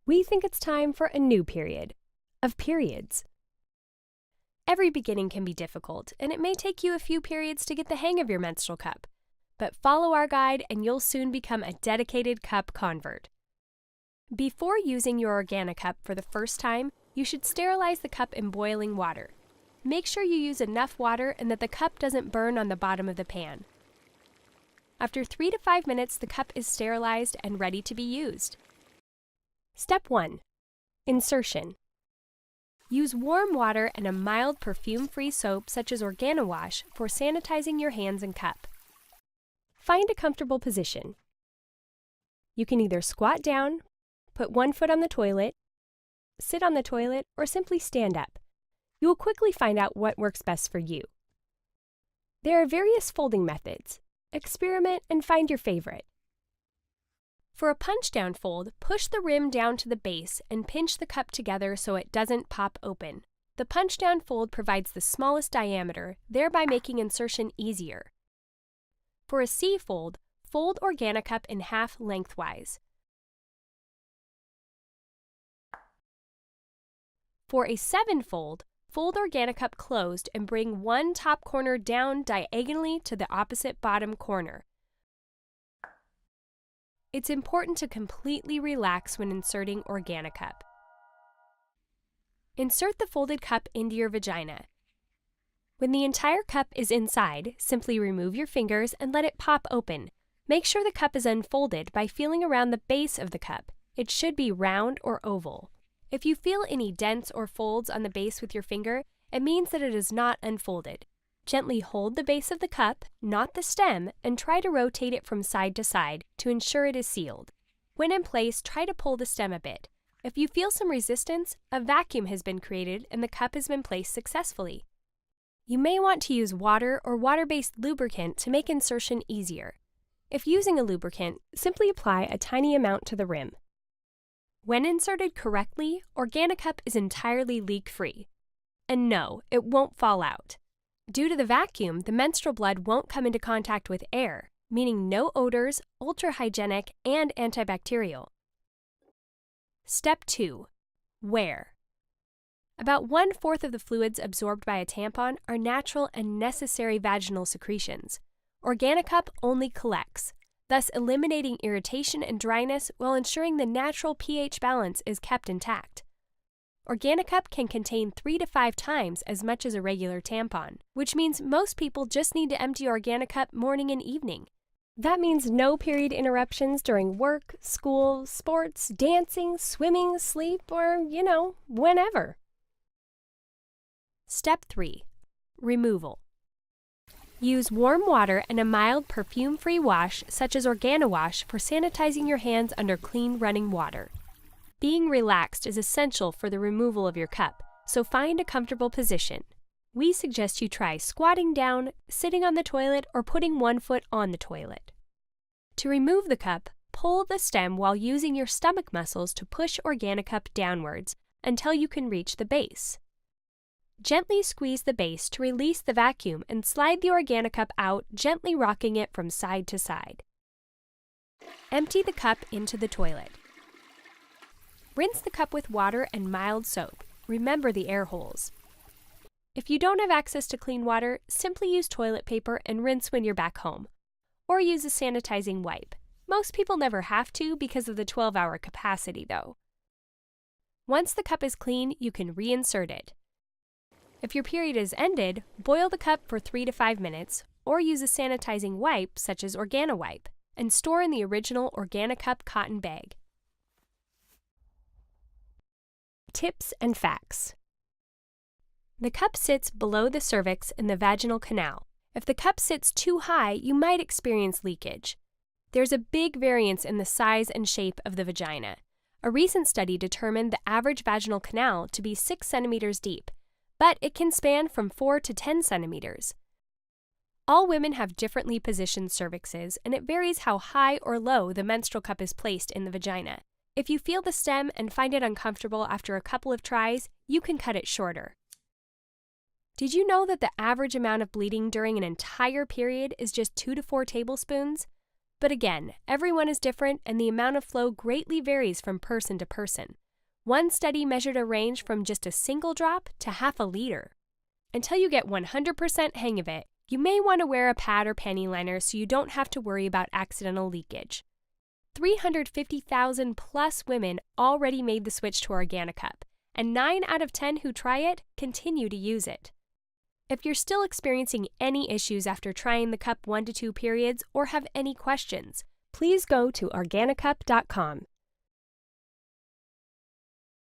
We think it's time for a new period of periods. Every beginning can be difficult, and it may take you a few periods to get the hang of your menstrual cup. But follow our guide and you'll soon become a dedicated cup convert. Before using your Organicup for the first time, you should sterilize the cup in boiling water. Make sure you use enough water and that the cup doesn't burn on the bottom of the pan. After 3 to 5 minutes, the cup is sterilized and ready to be used. Step 1. Insertion. Use warm water and a mild perfume-free soap such as Organowash for sanitizing your hands and cup. Find a comfortable position. You can either squat down, put one foot on the toilet, sit on the toilet, or simply stand up. You will quickly find out what works best for you. There are various folding methods. Experiment and find your favorite. For a punch-down fold, push the rim down to the base and pinch the cup together so it doesn't pop open. The punch-down fold provides the smallest diameter, thereby making insertion easier. For a C fold, fold Organicup in half lengthwise. For a 7 fold, fold Organicup closed and bring one top corner down diagonally to the opposite bottom corner. It's important to completely relax when inserting Organicup. Insert the folded cup into your vagina. When the entire cup is inside, simply remove your fingers and let it pop open. Make sure the cup is unfolded by feeling around the base of the cup. It should be round or oval. If you feel any dents or folds on the base with your finger, it means that it is not unfolded. Gently hold the base of the cup, not the stem, and try to rotate it from side to side to ensure it is sealed. When in place, try to pull the stem a bit. If you feel some resistance, a vacuum has been created and the cup has been placed successfully. You may want to use water or water-based lubricant to make insertion easier. If using a lubricant, simply apply a tiny amount to the rim. When inserted correctly, Organicup is entirely leak-free. And no, it won't fall out. Due to the vacuum, the menstrual blood won't come into contact with air, meaning no odors, ultra-hygienic, and antibacterial. Step 2. Wear. About 1/4 of the fluids absorbed by a tampon are natural and necessary vaginal secretions. Organicup only collects, thus eliminating irritation and dryness while ensuring the natural pH balance is kept intact. Organicup can contain 3 to 5 times as much as a regular tampon, which means most people just need to empty Organicup morning and evening. That means no period interruptions during work, school, sports, dancing, swimming, sleep, or, whenever. Step 3. Removal. Use warm water and a mild perfume-free wash such as Organowash for sanitizing your hands under clean running water. Being relaxed is essential for the removal of your cup, so find a comfortable position. We suggest you try squatting down, sitting on the toilet, or putting one foot on the toilet. To remove the cup, pull the stem while using your stomach muscles to push Organicup downwards until you can reach the base. Gently squeeze the base to release the vacuum and slide the Organicup out, gently rocking it from side to side. Empty the cup into the toilet. Rinse the cup with water and mild soap. Remember the air holes. If you don't have access to clean water, simply use toilet paper and rinse when you're back home. Or use a sanitizing wipe. Most people never have to because of the 12-hour capacity, though. Once the cup is clean, you can reinsert it. If your period is ended, boil the cup for 3 to 5 minutes, or use a sanitizing wipe such as Organowipe, and store in the original Organicup cotton bag. Tips and facts. The cup sits below the cervix in the vaginal canal. If the cup sits too high, you might experience leakage. There's a big variance in the size and shape of the vagina. A recent study determined the average vaginal canal to be 6 centimeters deep, but it can span from 4 to 10 centimeters. All women have differently positioned cervixes, and it varies how high or low the menstrual cup is placed in the vagina. If you feel the stem and find it uncomfortable after a couple of tries, you can cut it shorter. Did you know that the average amount of bleeding during an entire period is just 2 to 4 tablespoons? But again, everyone is different and the amount of flow greatly varies from person to person. One study measured a range from just a single drop to half a liter. Until you get 100% hang of it, you may want to wear a pad or panty liner so you don't have to worry about accidental leakage. 350,000 plus women already made the switch to OrganiCup, and 9 out of 10 who try it continue to use it. If you're still experiencing any issues after trying the cup 1 to 2 periods or have any questions, please go to organicup.com.